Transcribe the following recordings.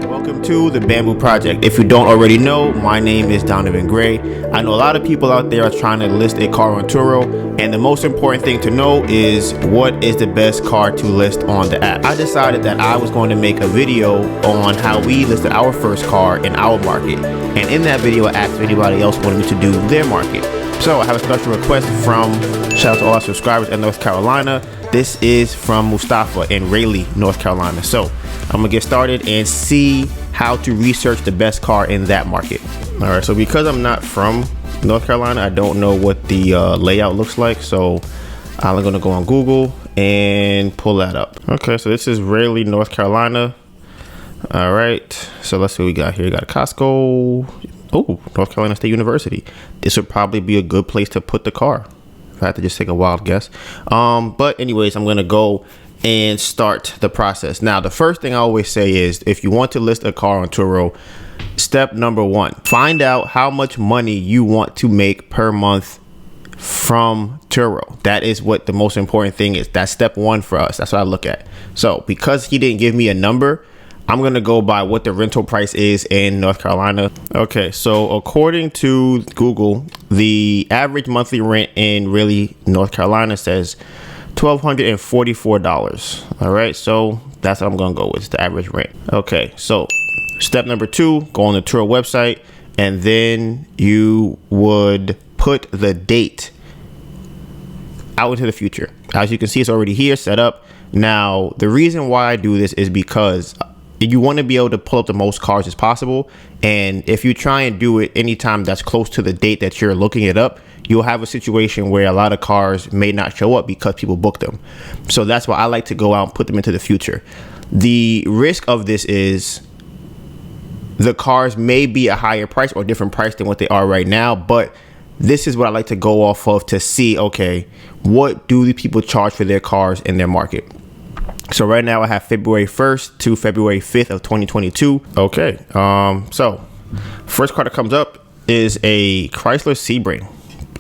Welcome to the Bamboo Project. If you don't already know, my name is Donovan Gray. I know a lot of people out there are trying to list a car on Turo, and the most important thing to know is what is the best car to list on the app. I decided that I was going to make a video on how we listed our first car in our market, and in that video I asked if anybody else wanted me to do their market. So I have a special request from, shout out to all our subscribers in North Carolina. This is from Mustafa in Raleigh, North Carolina. So I'm gonna get started and see how to research the best car in that market. All right, so because I'm not from North Carolina, I don't know what the layout looks like. So I'm gonna go on Google and pull that up. Okay, so this is Raleigh, North Carolina. All right, so let's see what we got here. We got a Costco. Oh, North Carolina State University. This would probably be a good place to put the car. If I had to just take a wild guess. But anyways, I'm gonna go and start the process. Now, the first thing I always say is if you want to list a car on Turo, step number one, find out how much money you want to make per month from Turo. That is what the most important thing is. That's step one for us. That's what I look at. So because he didn't give me a number, I'm gonna go by what the rental price is in North Carolina. Okay, so according to Google, the average monthly rent in Raleigh, North Carolina says $1,244. All right, so that's what I'm gonna go with, the average rent. Okay, so step number two, go on the Turo website, and then you would put the date out into the future. As you can see, it's already here, set up. Now, the reason why I do this is because you want to be able to pull up the most cars as possible, and if you try and do it anytime that's close to the date that you're looking it up, you'll have a situation where a lot of cars may not show up because people book them. So that's why I like to go out and put them into the future. The risk of this is the cars may be a higher price or different price than what they are right now, but this is what I like to go off of to see, okay, what do the people charge for their cars in their market. So right now I have February 1st to February 5th of 2022. Okay, so first car that comes up is a Chrysler Sebring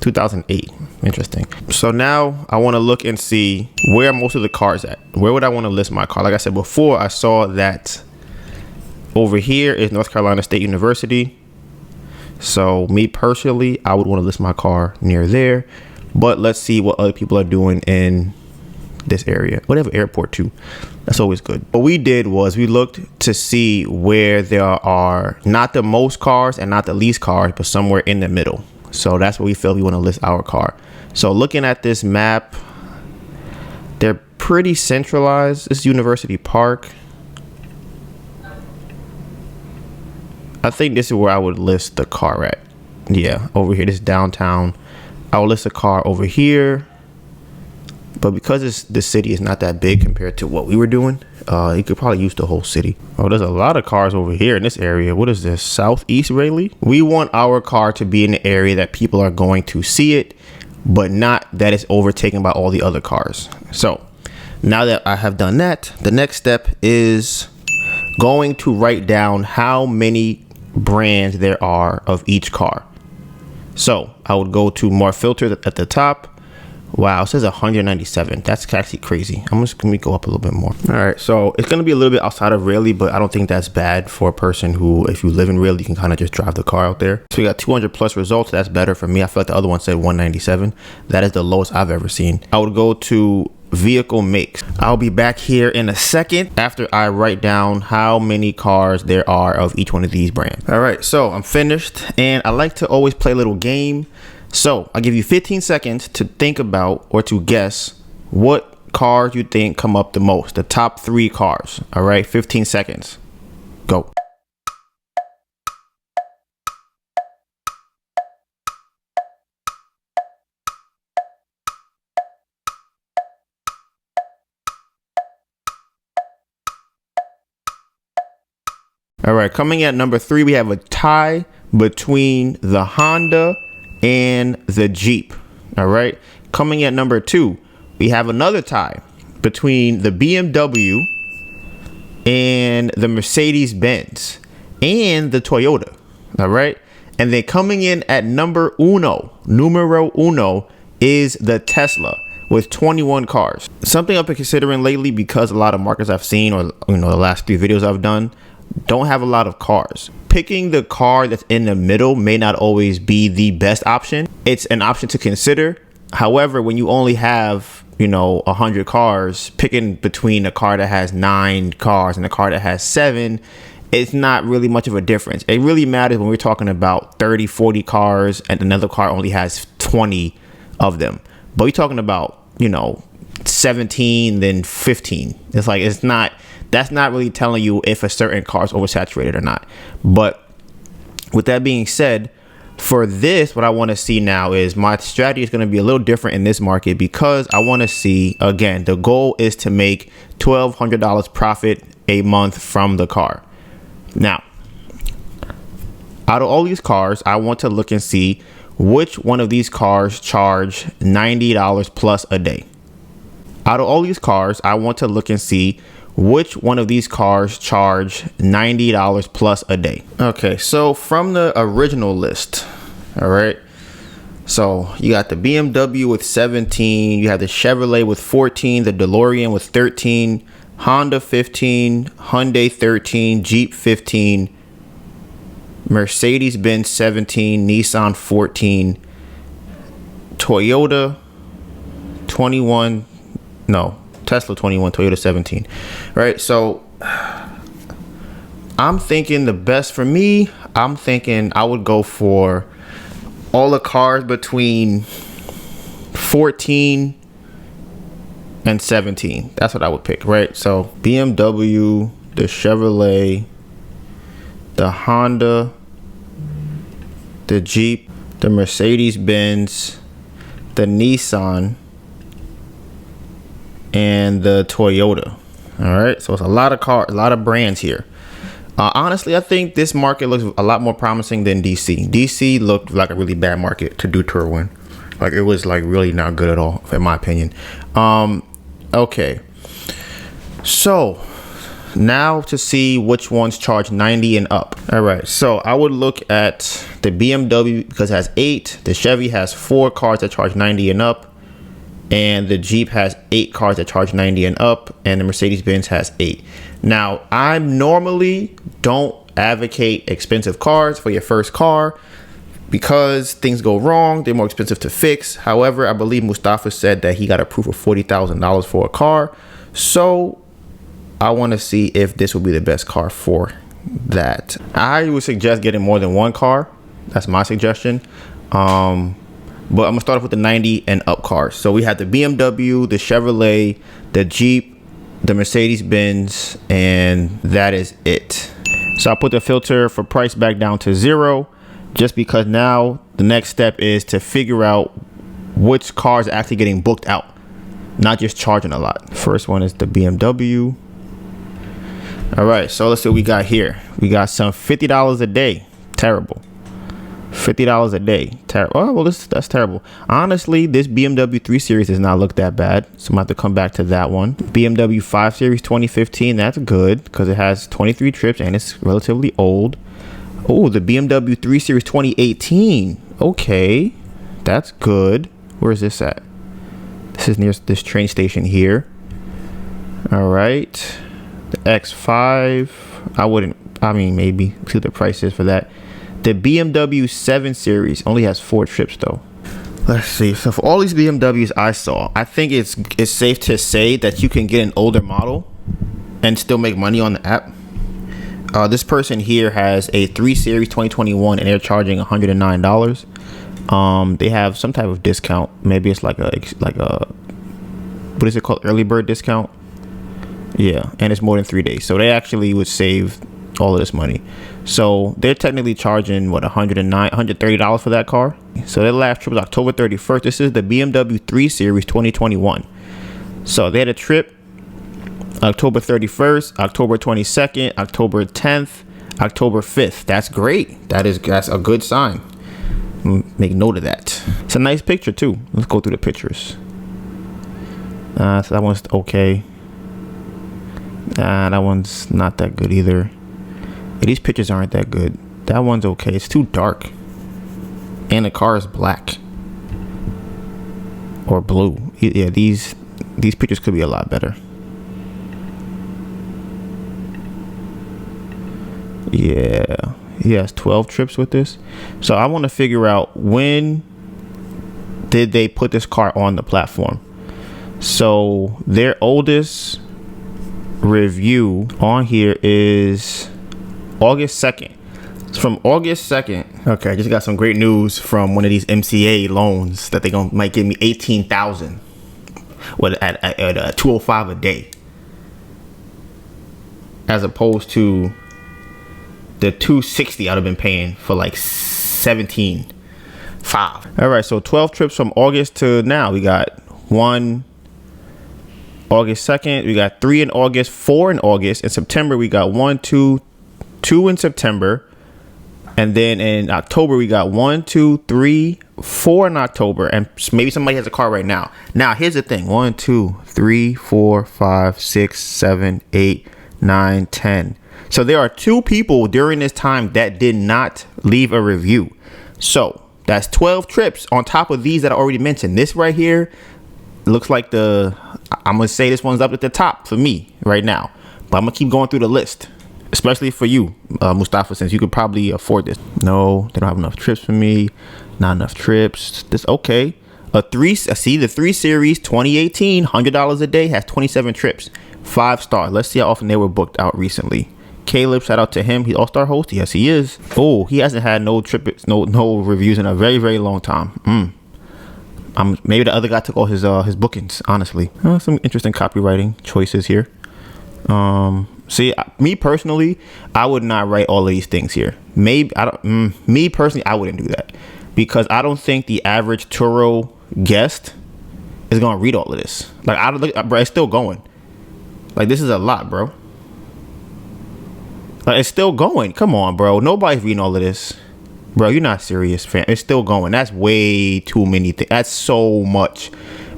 2008. Interesting. So now I want to look and see where most of the cars at. Where would I want to list my car? Like I said before, I saw that over here is North Carolina State University. So me personally, I would want to list my car near there, but let's see what other people are doing in this area. Whatever airport too, that's always good. What we did was we looked to see where there are not the most cars and not the least cars, but somewhere in the middle. So that's where we feel we want to list our car. So looking at this map, they're pretty centralized. This is University Park. I think this is where I would list the car at. Yeah, over here, this is downtown. I will list a car over here. But because the city is not that big compared to what we were doing, you could probably use the whole city. Oh, there's a lot of cars over here in this area. What is this? Southeast Raleigh? We want our car to be in the area that people are going to see it, but not that it's overtaken by all the other cars. So now that I have done that, the next step is going to write down how many brands there are of each car. So I would go to more filters at the top. Wow, it says 197. That's actually crazy. I'm just gonna go up a little bit more. All right, so it's gonna be a little bit outside of Raleigh, but I don't think that's bad for a person who, if you live in Raleigh, you can kind of just drive the car out there. So we got 200 plus results. That's better for me. I feel like the other one said 197. That is the lowest I've ever seen. I would go to vehicle makes. I'll be back here in a second after I write down how many cars there are of each one of these brands. All right, so I'm finished, and I like to always play a little game. So I'll give you 15 seconds to think about or to guess what cars you think come up the most, the top 3 cars. All right, 15 seconds. Go. All right, coming at number 3, we have a tie between the Honda and the Jeep. All right, coming at number 2, we have another tie between the BMW and the Mercedes-Benz and the Toyota. All right, and then coming in at numero uno is the Tesla with 21 cars. Something I've been considering lately, because a lot of markets I've seen, or the last 3 videos I've done, don't have a lot of cars. Picking the car that's in the middle may not always be the best option. It's an option to consider. However, when you only have, 100 cars, picking between a car that has 9 cars and a car that has 7, it's not really much of a difference. It really matters when we're talking about 30, 40 cars and another car only has 20 of them. But we're talking about, 17, then 15. It's like, that's not really telling you if a certain car is oversaturated or not. But with that being said, for this, what I want to see now is my strategy is going to be a little different in this market, because I want to see, again, the goal is to make $1,200 profit a month from the car. Now, out of all these cars, I want to look and see which one of these cars charge $90 plus a day. Out of all these cars, I want to look and see which one of these cars charge $90 plus a day. Okay, so from the original list, all right, so you got the BMW with 17, you have the Chevrolet with 14, the DeLorean with 13, Honda 15, Hyundai 13, Jeep 15, Mercedes-Benz 17, Nissan 14, Toyota 21, no, Tesla 21, Toyota 17, right? So I'm thinking the best for me, I'm thinking I would go for all the cars between 14 and 17. That's what I would pick, right? So BMW, the Chevrolet, the Honda, the Jeep, the Mercedes-Benz, the Nissan, and the Toyota. All right, so it's a lot of cars, a lot of brands here. Honestly, I think this market looks a lot more promising than DC. DC looked like a really bad market to do Turo in. Like, it was like really not good at all, in my opinion. Okay, so now to see which ones charge 90 and up. All right, so I would look at the BMW because it has 8, the Chevy has 4 cars that charge 90 and up, and the Jeep has 8 cars that charge 90 and up, and the Mercedes-Benz has 8. Now, I normally don't advocate expensive cars for your first car because things go wrong, they're more expensive to fix. However, I believe Mustafa said that he got approved for $40,000 for a car, so I want to see if this will be the best car for that. I would suggest getting more than one car. That's my suggestion. But I'm gonna start off with the 90 and up cars. So we have the BMW, the Chevrolet, the Jeep, the Mercedes-Benz, and that is it. So I put the filter for price back down to 0, just because now the next step is to figure out which cars are actually getting booked out, not just charging a lot. First one is the BMW. All right, so let's see what we got here. We got some $50 a day. Terrible. $50 a day. Terrible. Oh, well, that's terrible. Honestly, this BMW 3 Series does not look that bad, so I'm going to have to come back to that one. BMW 5 Series 2015, that's good because it has 23 trips and it's relatively old. Oh, the BMW 3 Series 2018. Okay, that's good. Where is this at? This is near this train station here. All right. The X5. Maybe see what the price is for that. The BMW 7 Series only has 4 trips though. Let's see. So for all these BMWs I saw, I think it's safe to say that you can get an older model and still make money on the app. This person here has a 3 Series 2021 and they're charging $109. They have some type of discount. Maybe it's like a what is it called? Early bird discount. Yeah, and it's more than 3 days. So they actually would save all of this money. So they're technically charging what, $130 for that car. So their last trip was October 31st. This is the BMW 3 Series 2021. So they had a trip October 31st, October 22nd, October 10th, October 5th. That's great. That's a good sign. Make note of that. It's a nice picture too. Let's go through the pictures. So that one's okay. That one's not that good either. Yeah, these pictures aren't that good. That one's okay. It's too dark. And the car is black. Or blue. Yeah, these pictures could be a lot better. Yeah, he has 12 trips with this. So I want to figure out, when did they put this car on the platform? So their oldest review on here is August 2nd. It's from August 2nd. Okay, I just got some great news from one of these MCA loans that might give me 18,000 at 205 a day, as opposed to the 260 I'd have been paying for like 17.5. All right, so 12 trips from August to now. We got 1 August 2nd, we got 3 in August, 4 in August. In September, we got 1, 2 in September. And then in October, we got 1, 2, 3, 4 in October. And maybe somebody has a car right now. Now, here's the thing. 1, 2, 3, 4, 5, 6, 7, 8, 9, 10. So there are 2 people during this time that did not leave a review. So that's 12 trips on top of these that I already mentioned. This right here looks like I'm going to say this one's up at the top for me right now. But I'm going to keep going through the list. Especially for you, Mustafa, since you could probably afford this. No, they don't have enough trips for me. Not enough trips. This okay. The 3 Series 2018, $100 a day, has 27 trips. 5-star. Let's see how often they were booked out recently. Caleb, shout out to him. He's all-star host. Yes, he is. Oh, he hasn't had no reviews in a very, very long time. Maybe the other guy took all his bookings, honestly. Some interesting copywriting choices here. See, me personally, I would not write all of these things here. Me personally, I wouldn't do that, because I don't think the average Turo guest is gonna read all of this. Like, bro, it's still going. Like, this is a lot, bro. Like, it's still going. Come on, bro. Nobody's reading all of this, bro. You're not serious, fam. It's still going. That's way too many things. That's so much.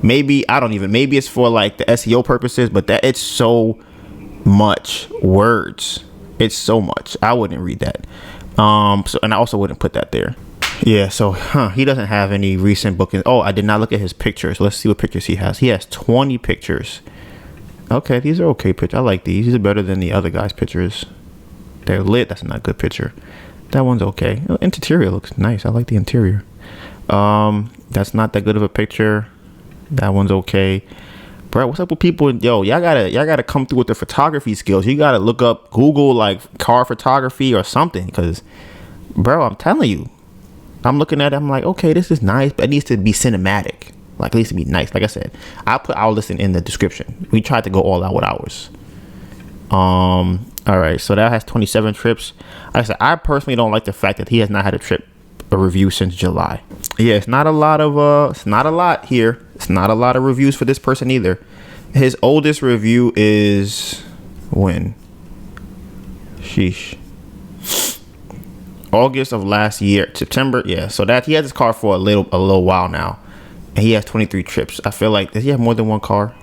Maybe it's for like the SEO purposes, but it's so much words. It's so much. I wouldn't read that. And I also wouldn't put that there. Yeah, so he doesn't have any recent bookings. Oh, I did not look at his pictures. Let's see what pictures he has. He has 20 pictures. Okay, these are okay pictures. I like these. These are better than the other guy's pictures. They're lit. That's not a good picture. That one's okay. Interior looks nice. I like the interior. That's not that good of a picture. That one's okay. Bro, what's up with people? Yo, y'all gotta come through with the photography skills. You gotta look up Google like car photography or something, because, bro, I'm telling you, I'm looking at it, I'm like, okay, this is nice, but it needs to be cinematic. Like, it needs to be nice. Like I said, I'll put our listing in the description. We tried to go all out with ours. All right, so that has 27 trips. Like I said, I personally don't like the fact that he has not had a review since July. Yeah, it's not a lot here. It's not a lot of reviews for this person either. His oldest review is when? Sheesh. August of last year, September. Yeah, so that he has his car for a little while now, and he has 23 trips. I feel like, does he have more than one car?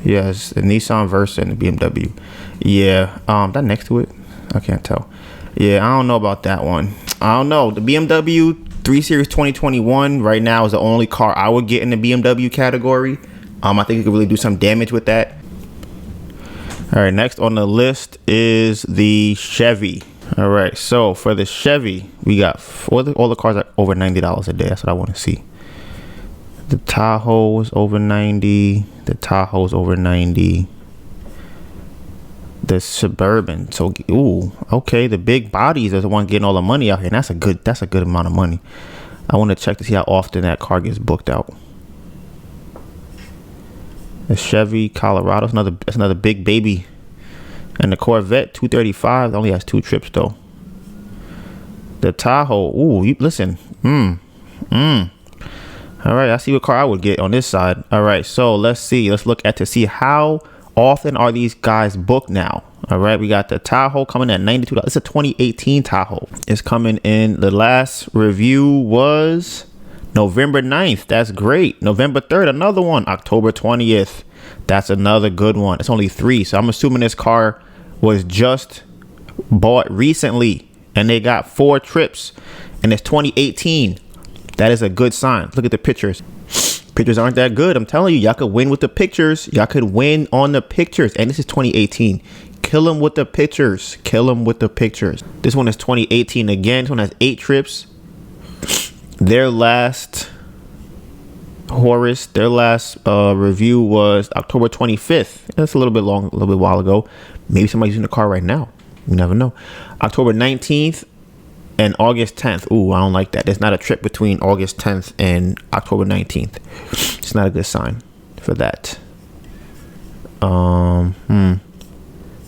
Yes, the Nissan Versa and the BMW. Yeah, that next to it, I can't tell. Yeah, I don't know about that one. I don't know. The BMW 3 Series 2021 right now is the only car I would get in the BMW category. I think you could really do some damage with that. All right, next on the list is the Chevy. All right, so for the Chevy, we got all the cars are over $90 a day. That's what I want to see. The Tahoe is over 90. The Tahoe's over 90. The Suburban, so okay, the big bodies are the one getting all the money out here, and that's a good amount of money. I want to check to see how often that car gets booked out. The Chevy Colorado, that's another big baby, and the Corvette 235 only has 2 trips though. The Tahoe, listen, all right, I see what car I would get on this side. All right, so let's look at to see how often are these guys booked now. All right, we got the Tahoe coming at $92. It's a 2018 Tahoe. It's coming in. The last review was November 9th. That's great. November 3rd, another one. October 20th. That's another good one. It's only 3. So I'm assuming this car was just bought recently and they got 4 trips and it's 2018. That is a good sign. Look at the pictures. Pictures aren't that good. I'm telling you, y'all could win with the pictures. Y'all could win on the pictures. And this is 2018. Kill them with the pictures. Kill them with the pictures. This one is 2018 again. This one has 8 trips. Their last review was October 25th. That's a little bit long, a little bit while ago. Maybe somebody's using the car right now. You never know. October 19th and August 10th. Ooh, I don't like that. There's not a trip between August 10th and October 19th. It's not a good sign for that.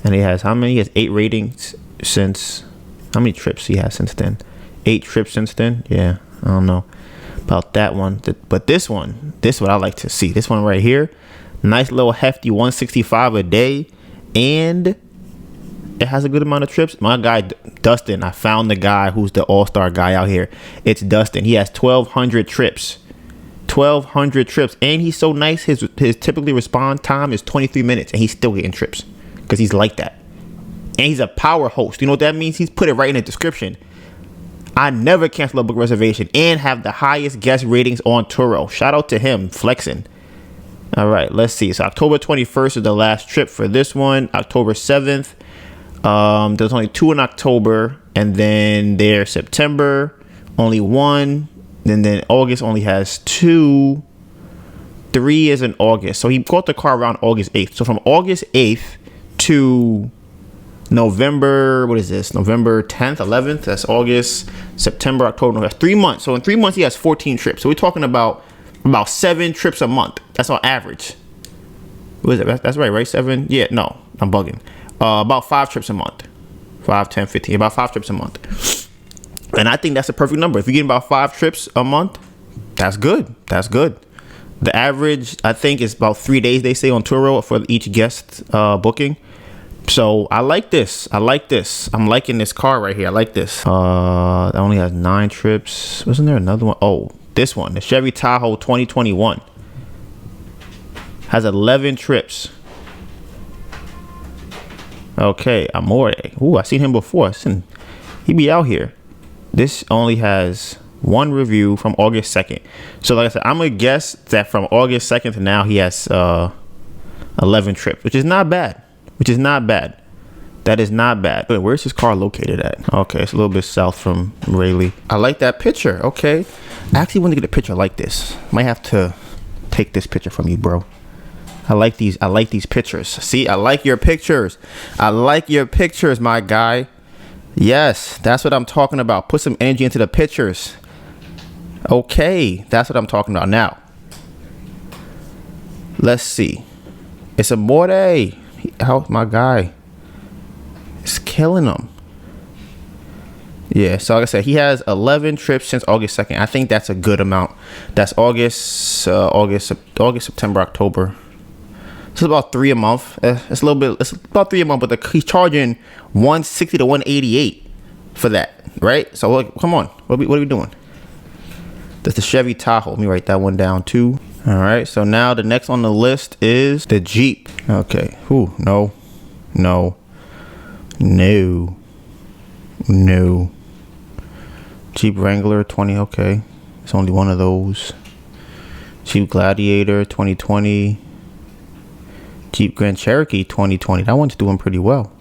And he has how many? He has 8 ratings since. How many trips he has since then? 8 trips since then. Yeah, I don't know about that one. But this one, this is what I like to see. This one right here, nice little hefty 165 a day, and it has a good amount of trips. My guy Dustin, I found the guy who's the all-star guy out here. It's Dustin. He has 1,200 trips. 1,200 trips, and he's so nice. His typically respond time is 23 minutes, and he's still getting trips because he's like that. And he's a power host. You know what that means? He's put it right in the description. I never cancel a book reservation and have the highest guest ratings on Turo. Shout out to him, flexing. All right, let's see. So October 21st is the last trip for this one. October 7th. There's only 2 in October, and then there's September, only 1. And then August only has 2. 3 is in August. So he bought the car around August 8th. So from August 8th to November, what is this? November 10th, 11th. That's August, September, October, November. 3 months. So in 3 months, he has 14 trips. So we're talking about 7 trips a month. That's on average. What is it? That's right, right? 7? Yeah, no, I'm bugging. About 5 trips a month. 5, 10, 15. About 5 trips a month. And I think that's a perfect number. If you're getting about 5 trips a month, that's good. That's good. The average, I think, is about 3 days, they say, on Turo for each guest booking. So I like this. I like this. I'm liking this car right here. I like this. That only has 9 trips. Wasn't there another one? Oh, this one. The Chevy Tahoe 2021. Has 11 trips. Okay, Amore. Ooh, I seen him before. He be out here. This only has 1 review from August 2nd. So like I said, I'm going to guess that from August 2nd to now, he has 11 trips, which is not bad. Which is not bad. That is not bad. But where's his car located at? Okay, it's a little bit south from Raleigh. I like that picture. Okay. I actually want to get a picture like this. Might have to take this picture from you, bro. I like these pictures. See, I like your pictures. I like your pictures, my guy. Yes, that's what I'm talking about. Put some energy into the pictures. Okay, that's what I'm talking about. Now, let's see. It's Amore. How my guy is killing them. Yeah, so like I said, he has 11 trips since August 2nd. I think that's a good amount. That's August, September, October. It's about 3 a month. It's a little bit. It's about 3 a month, but he's charging 160 to 188 for that, right? So like, come on, what are we doing? That's the Chevy Tahoe. Let me write that one down too. All right, so now the next on the list is the Jeep. Okay. Ooh, no. Jeep Wrangler 20. Okay, it's only one of those. Jeep Gladiator 2020. Jeep Grand Cherokee 2020. That one's doing pretty well.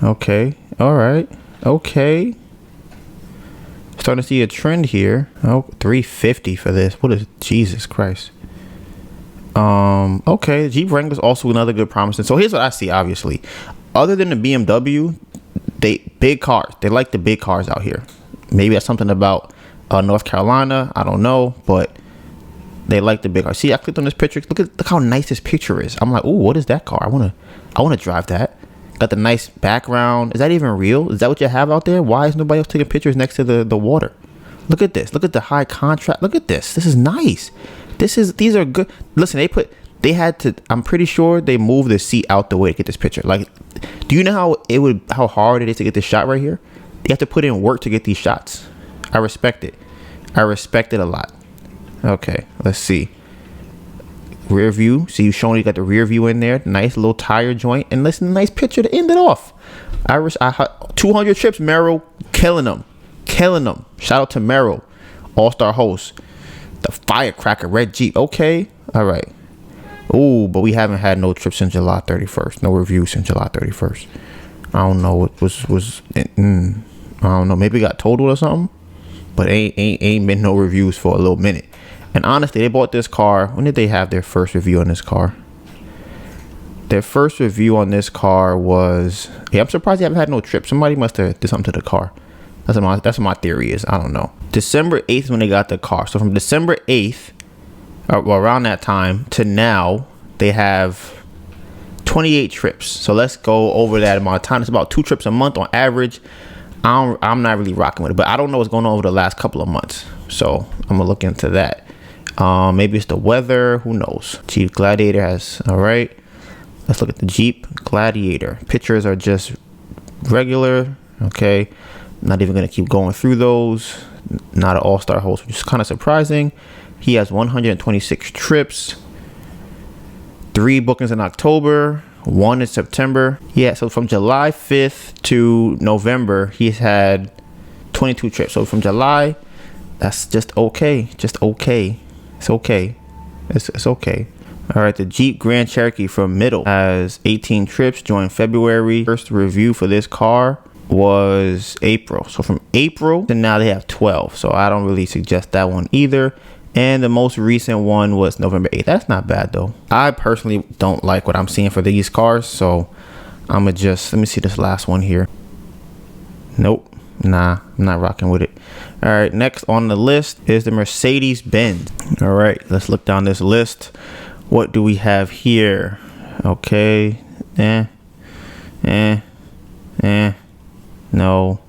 Okay. All right. Okay. Starting to see a trend here. Oh, $350 for this. What is Jesus Christ? Okay, Jeep Wrangler's also another good promising. So here's what I see. Obviously, other than the BMW, big cars. They like the big cars out here. Maybe that's something about North Carolina. I don't know, but they like the big cars. See, I clicked on this picture. Look how nice this picture is. I'm like, oh, what is that car? I wanna drive that. Got the nice background. Is that even real? Is that what you have out there? Why is nobody else taking pictures next to the water? Look at this. Look at the high contrast. Look at this. This is nice. These are good. Listen, I'm pretty sure they moved the seat out the way to get this picture. Like, do you know how hard it is to get this shot right here? You have to put in work to get these shots. I respect it. I respect it a lot. Okay, let's see. Rear view. See, you showing you got the rear view in there. Nice little tire joint. And listen, nice picture to end it off. 200 trips, Merrill. Killing them. Shout out to Merrill, all-star host. The firecracker red Jeep. Okay. All right. Oh, but we haven't had no trips since July 31st. No reviews since July 31st. I don't know what was I don't know. Maybe it got totaled or something. But ain't been no reviews for a little minute. And honestly, they bought this car. When did they have their first review on this car? Their first review on this car was... Yeah, I'm surprised they haven't had no trip. Somebody must have did something to the car. That's what my theory is. I don't know. December 8th when they got the car. So from December 8th, well, around that time to now, they have 28 trips. So let's go over that amount of time. It's about 2 trips a month on average. I'm not really rocking with it, but I don't know what's going on over the last couple of months. So I'm gonna look into that. Maybe it's the weather. Who knows? Jeep Gladiator has... All right. Let's look at the Jeep Gladiator. Pictures are just regular. Okay. Not even going to keep going through those. Not an all-star host, which is kind of surprising. He has 126 trips. 3 bookings in October. 1 in September. Yeah, so from July 5th to November, he's had 22 trips. So from July, that's just okay. Just okay. It's okay. It's okay. All right, the Jeep Grand Cherokee from Middle has 18 trips. Joined February. First review for this car was April. So from April to now they have 12. So I don't really suggest that one either. And the most recent one was November 8th. That's not bad though. I personally don't like what I'm seeing for these cars. So I'm gonna just, let me see this last one here. Nope. Nah, I'm not rocking with it. All right, next on the list is the Mercedes-Benz. All right, let's look down this list. What do we have here? Okay. No. No.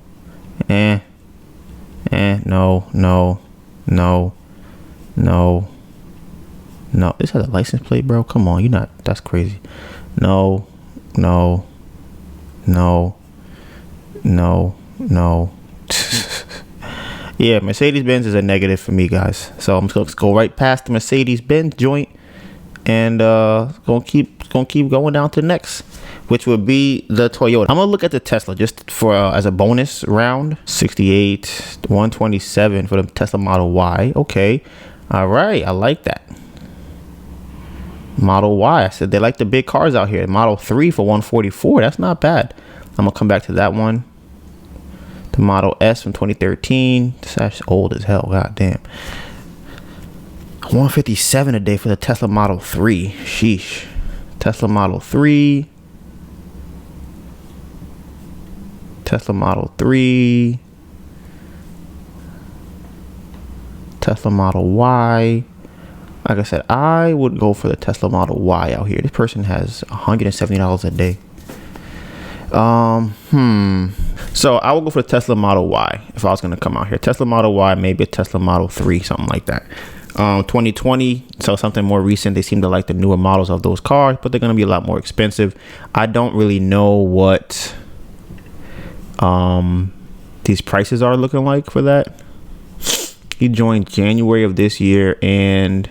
This has a license plate, bro. Come on, that's crazy. No. Yeah, Mercedes-Benz is a negative for me, guys. So I'm just gonna go right past the Mercedes-Benz joint and gonna keep going down to the next, which would be the Toyota. I'm gonna look at the Tesla just for as a bonus round. 68, 127 for the Tesla Model Y. Okay, all right, I like that. Model Y. I said they like the big cars out here. Model 3 for 144. That's not bad. I'm gonna come back to that one. The Model S from 2013. This actually old as hell. God damn. 157 a day for the Tesla Model 3. Sheesh. Tesla Model 3. Tesla Model 3. Tesla Model Y. Like I said, I would go for the Tesla Model Y out here. This person has $170 a day. So I would go for the Tesla Model Y if I was going to come out here. Tesla Model Y, maybe a Tesla Model 3, something like that. 2020, so something more recent. They seem to like the newer models of those cars, but they're going to be a lot more expensive. I don't really know what these prices are looking like for that. He joined January of this year, and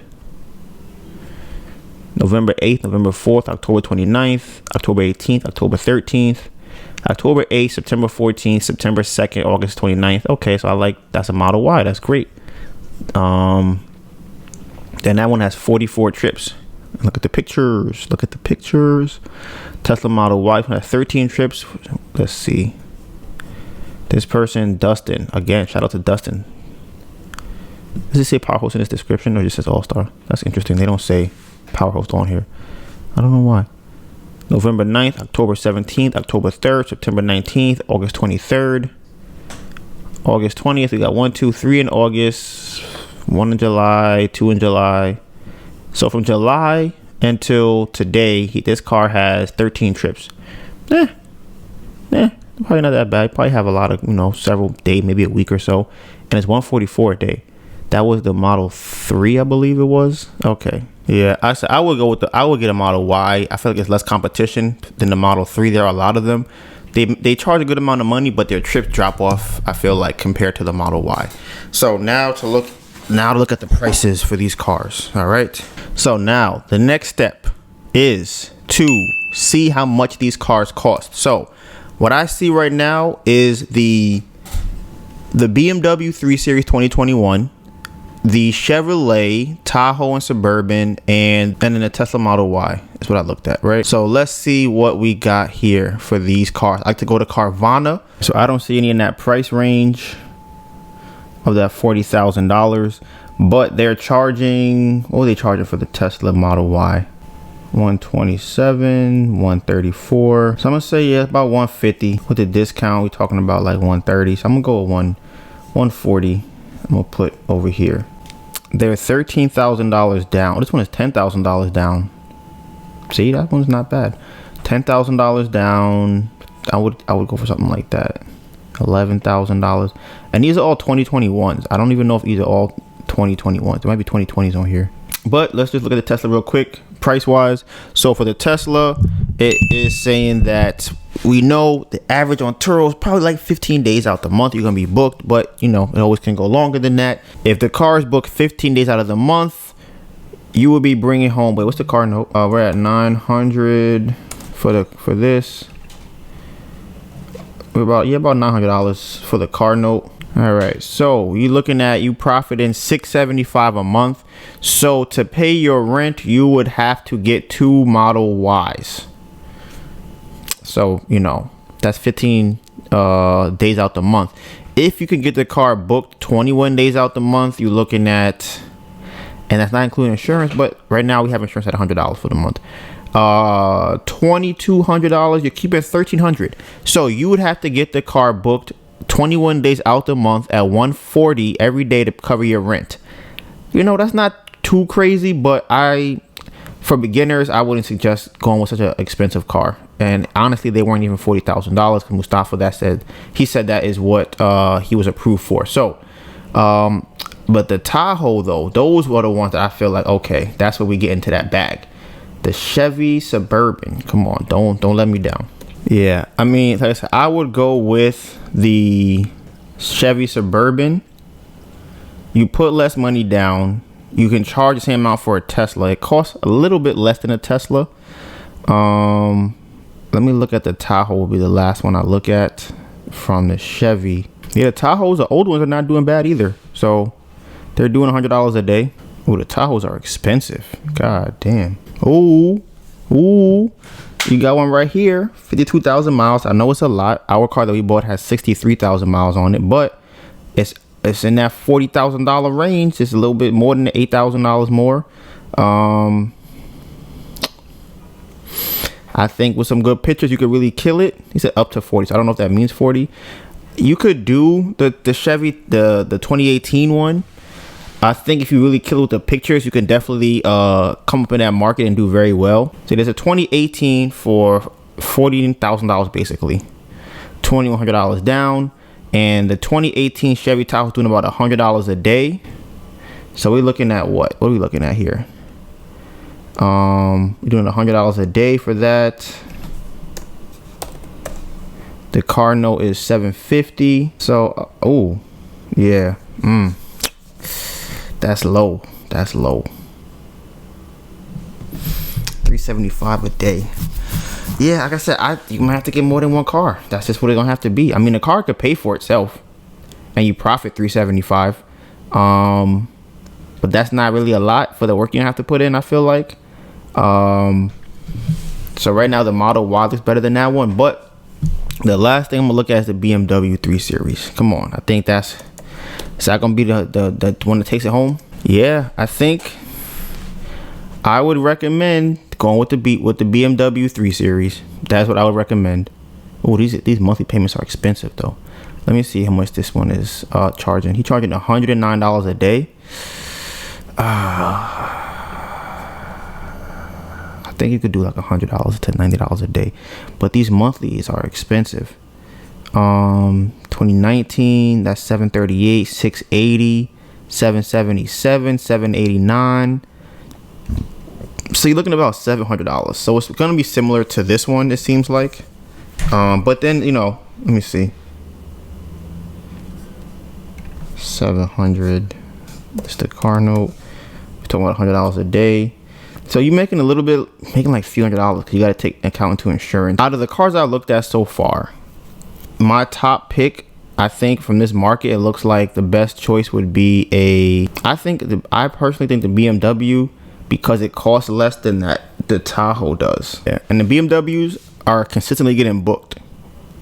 November 8th, November 4th, October 29th, October 18th, October 13th, October 8th, September 14th, September 2nd, August 29th. Okay, so that's a Model Y. That's great. Then that one has 44 trips. Look at the pictures. Look at the pictures. Tesla Model Y has 13 trips. Let's see. This person, Dustin. Again, shout out to Dustin. Does it say Power Host in this description or just says All-Star? That's interesting. They don't say Power Host on here. I don't know why. November 9th, October 17th, October 3rd, September 19th, August 23rd, August 20th. We got 1, 2, 3 in August, 1 in July, 2 in July. So from July until today, this car has 13 trips. Probably not that bad. Probably have a lot of, several days, maybe a week or so. And it's 144 a day. That was the Model 3, I believe it was. Okay. Yeah, I would get a Model Y. I feel like it's less competition than the Model 3. There are a lot of them. They charge a good amount of money, but their trips drop off, I feel like, compared to the Model Y. So now to look at the prices for these cars. All right. So now the next step is to see how much these cars cost. So what I see right now is the BMW 3 Series 2021, the Chevrolet, Tahoe, and Suburban, and then the Tesla Model Y. That's what I looked at, right? So let's see what we got here for these cars. I like to go to Carvana. So I don't see any in that price range of that $40,000, but they're charging, what are they charging for the Tesla Model Y? 127, 134. So I'm gonna say, yeah, about 150 with the discount. We're talking about like 130. So I'm gonna go with 140. I'm gonna put over here. They're $13,000 down. This one is $10,000 down. See, that one's not bad. $10,000 down. I would go for something like that. $11,000. And these are all 2021s. I don't even know if these are all 2021s. There might be 2020s on here. But let's just look at the Tesla real quick, price wise. So for the Tesla, it is saying that we know the average on Turo is probably like 15 days out the month you're gonna be booked, but you know, it always can go longer than that. If the car is booked 15 days out of the month, you will be bringing home, wait, what's the car note? We're at 900 for this. We're about $900 for the car note. All right, so you're looking at you profiting $675 a month. So to pay your rent, you would have to get 2 Model Ys. So, you know, that's 15 days out the month. If you can get the car booked 21 days out the month, you're looking at, and that's not including insurance, but right now we have insurance at $100 for the month. $2,200, you're keeping $1,300. So you would have to get the car booked 21 days out the month at $140 every day to cover your rent. You know, that's not too crazy, but for beginners, I wouldn't suggest going with such an expensive car. And honestly, they weren't even $40,000 because Mustafa said that is what he was approved for. So, but the Tahoe though, those were the ones that I feel like, okay, that's where we get into that bag. The Chevy Suburban, come on, don't let me down. Yeah, I mean, like I said, I would go with the Chevy Suburban. You put less money down. You can charge the same amount for a Tesla. It costs a little bit less than a Tesla. Let me look at the Tahoe. Will be the last one I look at from the Chevy. Yeah, the Tahoes, the old ones, are not doing bad either. So they're doing $100 a day. Oh, the Tahoes are expensive. God damn. Ooh. You got one right here, 52,000 miles. I know it's a lot. Our car that we bought has 63,000 miles on it, but it's in that $40,000 range. It's a little bit more than $8,000 more. I think with some good pictures, you could really kill it. He said up to 40, so I don't know if that means 40. You could do the Chevy, the 2018 one. I think if you really kill it with the pictures, you can definitely come up in that market and do very well. So there's a 2018 for $14,000 basically, $2,100 down, and the 2018 Chevy Tahoe is doing about $100 a day. So we're looking at what are we looking at here? We're doing $100 a day for that. The car note is $750. So oh yeah, that's low. $375 a day. Yeah, like I said, you might have to get more than one car. That's just what it's gonna have to be. I mean, the car could pay for itself and you profit $375. But that's not really a lot for the work you have to put in, I feel like. So right now the Model Y looks better than that one, but the last thing I'm gonna look at is the BMW 3 Series. Come on, I think is that gonna be the one that takes it home? Yeah, I think I would recommend going with the BMW 3 Series. That's what I would recommend. Oh, these monthly payments are expensive though. Let me see how much this one is charging. He's charging $109 a day. I think you could do like $100 to $90 a day, but these monthlies are expensive. 2019, that's $738, $680, $777, $789. So you're looking at about $700. So it's gonna be similar to this one, it seems like. But then, you know, let me see. 700. It's the car note. We're talking about $100 a day. So you're making like a few $100 because you got to take account into insurance. Out of the cars I looked at so far, my top pick I think from this market, it looks like the best choice would be I personally think the BMW, because it costs less than the Tahoe does. Yeah. And the BMWs are consistently getting booked.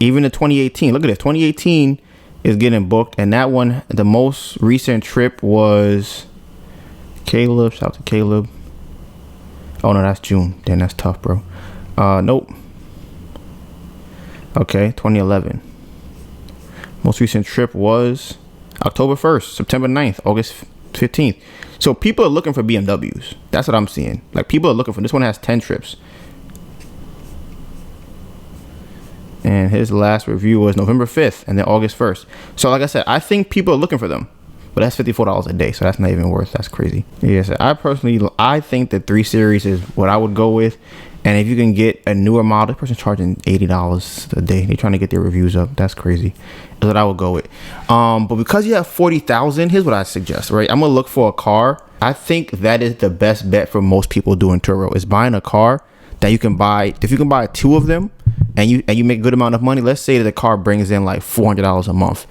Even the 2018, look at this, 2018 is getting booked. And that one, the most recent trip was Caleb. Shout out to Caleb. Oh no, that's June. Damn, that's tough, bro. Nope. Okay, 2011. Most recent trip was October 1st, September 9th, August 15th. So people are looking for BMWs. That's what I'm seeing. Like, people are looking for, this one has 10 trips. And his last review was November 5th and then August 1st. So like I said, I think people are looking for them. But that's $54 a day, so that's not even worth. That's crazy. Yes, I think the 3 Series is what I would go with. And if you can get a newer model, this person charging $80 a day. They're trying to get their reviews up. That's crazy. That's what I would go with. But because you have 40,000, here's what I suggest. Right, I'm gonna look for a car. I think that is the best bet for most people doing Turo, is buying a car that you can buy. If you can buy 2 of them, and you make a good amount of money. Let's say that the car brings in like $400 a month.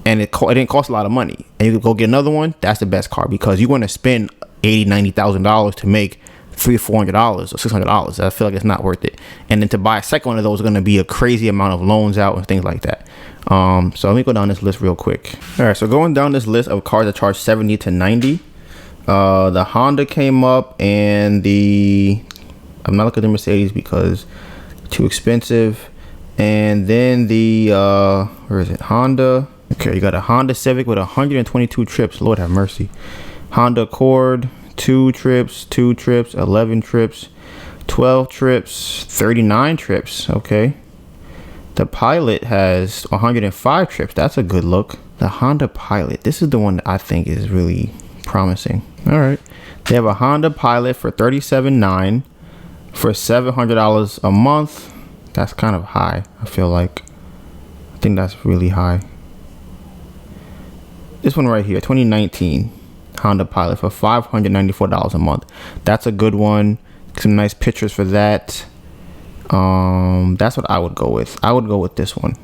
And it didn't cost a lot of money, and you could go get another one. That's the best car, because you want to spend $80,000-$90,000 to make $300-$400 or $600. I feel like it's not worth it. And then to buy a second one of those is going to be a crazy amount of loans out and things like that. So let me go down this list real quick. All right, so going down this list of cars that charge 70 to 90, the Honda came up, and I'm not looking at the Mercedes because it's too expensive. And then the where is it? Honda. Okay, you got a Honda Civic with 122 trips. Lord have mercy. Honda Accord, 2 trips, 11 trips, 12 trips, 39 trips. Okay. The Pilot has 105 trips. That's a good look. The Honda Pilot. This is the one that I think is really promising. All right. They have a Honda Pilot for $37,900 for $700 a month. That's kind of high, I feel like. I think that's really high. This one right here, 2019 Honda Pilot for $594 a month. That's a good one. Some nice pictures for that. That's what I would go with. I would go with this one.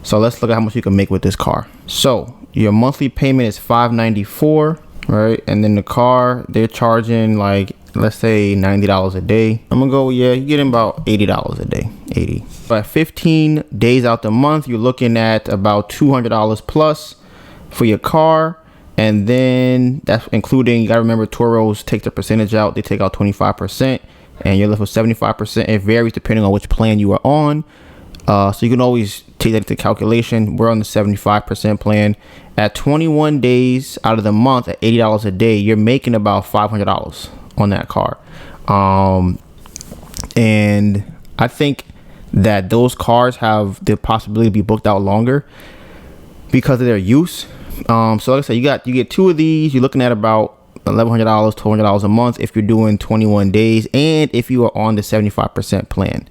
So let's look at how much you can make with this car. So your monthly payment is $594, right? And then the car, they're charging like, let's say $90 a day. I'm gonna go, yeah, you're getting about $80 a day. 80. By 15 days out the month, you're looking at about $200 plus for your car. And then that's including, you gotta remember, Turo's take the percentage out. They take out 25%, and you're left with 75%. It varies depending on which plan you are on. So you can always take that into calculation. We're on the 75% plan. At 21 days out of the month at $80 a day, you're making about $500 on that car. And I think that those cars have the possibility to be booked out longer because of their use. So like I said, you get 2 of these. You're looking at about $1,100, $1,200 a month if you're doing 21 days, and if you are on the 75% plan.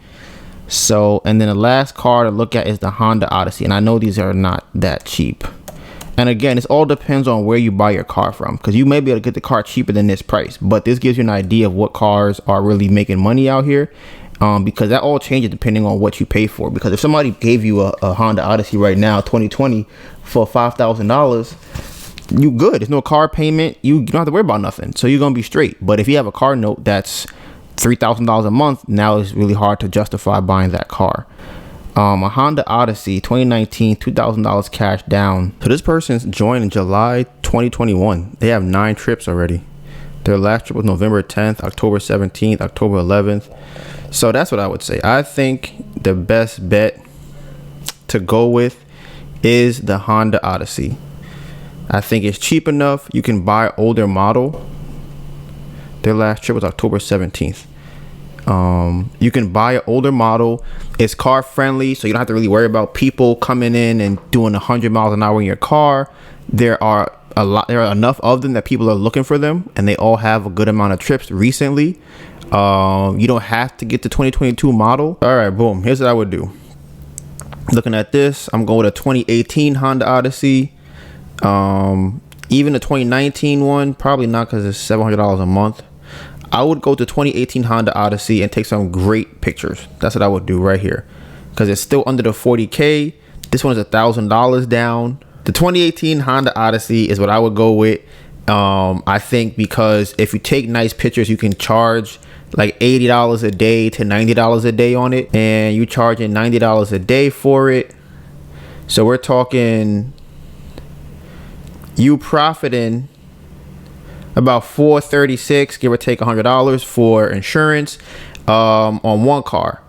So, and then the last car to look at is the Honda Odyssey, and I know these are not that cheap. And again, this all depends on where you buy your car from, because you may be able to get the car cheaper than this price, but this gives you an idea of what cars are really making money out here. Because that all changes depending on what you pay for. Because if somebody gave you a Honda Odyssey right now, 2020, for $5,000, you good. There's no car payment. You don't have to worry about nothing. So you're gonna be straight. But if you have a car note that's $3,000 a month, now it's really hard to justify buying that car. A Honda Odyssey 2019, $2,000 cash down. So this person's joined in July 2021. They have 9 trips already. Their last trip was November 10th, October 17th, October 11th. So that's what I would say. I think the best bet to go with is the Honda Odyssey. I think it's cheap enough. You can buy older model. Their last trip was October 17th. You can buy an older model. It's car friendly, so you don't have to really worry about people coming in and doing 100 miles an hour in your car. There are enough of them that people are looking for them, and they all have a good amount of trips recently. You don't have to get the 2022 model. All right, boom. Here's what I would do. Looking at this, I'm going with a 2018 Honda Odyssey. Even the 2019 one, probably not, because it's $700 a month. I would go to 2018 Honda Odyssey and take some great pictures. That's what I would do right here, because it's still under the 40K. This one is $1,000 down. The 2018 Honda Odyssey is what I would go with. I think because if you take nice pictures, you can charge like $80 a day to $90 a day on it, and you charging $90 a day for it. So we're talking you profiting about $436, give or take $100 for insurance on one car.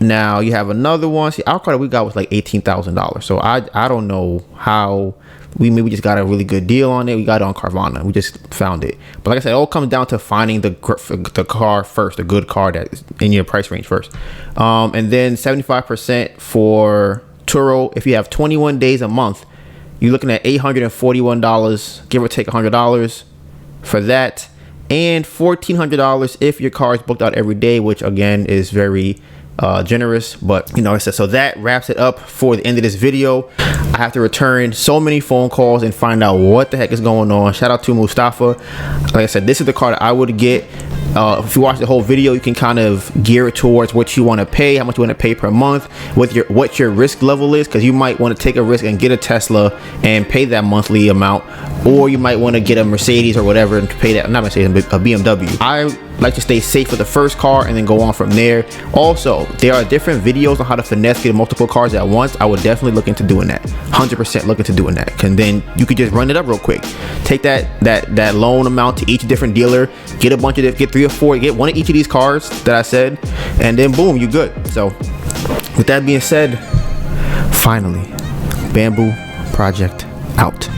Now you have another one. See, our car that we got was like $18,000. So I don't know how we just got a really good deal on it. We got it on Carvana. We just found it. But like I said, it all comes down to finding the car first, the good car that's in your price range first. And then 75% for Turo. If you have 21 days a month, you're looking at $841, give or take $100 for that. And $1,400 if your car is booked out every day, which again is very generous. But you know, so that wraps it up for the end of this video. I have to return so many phone calls and find out what the heck is going on. Shout out to Mustafa. Like I said, this is the car that I would get. If you watch the whole video, you can kind of gear it towards what you want to pay, how much you want to pay per month, what your risk level is, because you might want to take a risk and get a Tesla and pay that monthly amount, or you might want to get a Mercedes or whatever and pay that, not Mercedes, but a BMW. I like to stay safe with the first car and then go on from there. Also, there are different videos on how to finesse get multiple cars at once. I would definitely look into doing that. 100% look into doing that, and then you could just run it up real quick. Take that loan amount to each different dealer, get a bunch of, get 3 or 4, get one of each of these cars that I said, and then boom, you're good. So with that being said, finally, Bamboo Project out.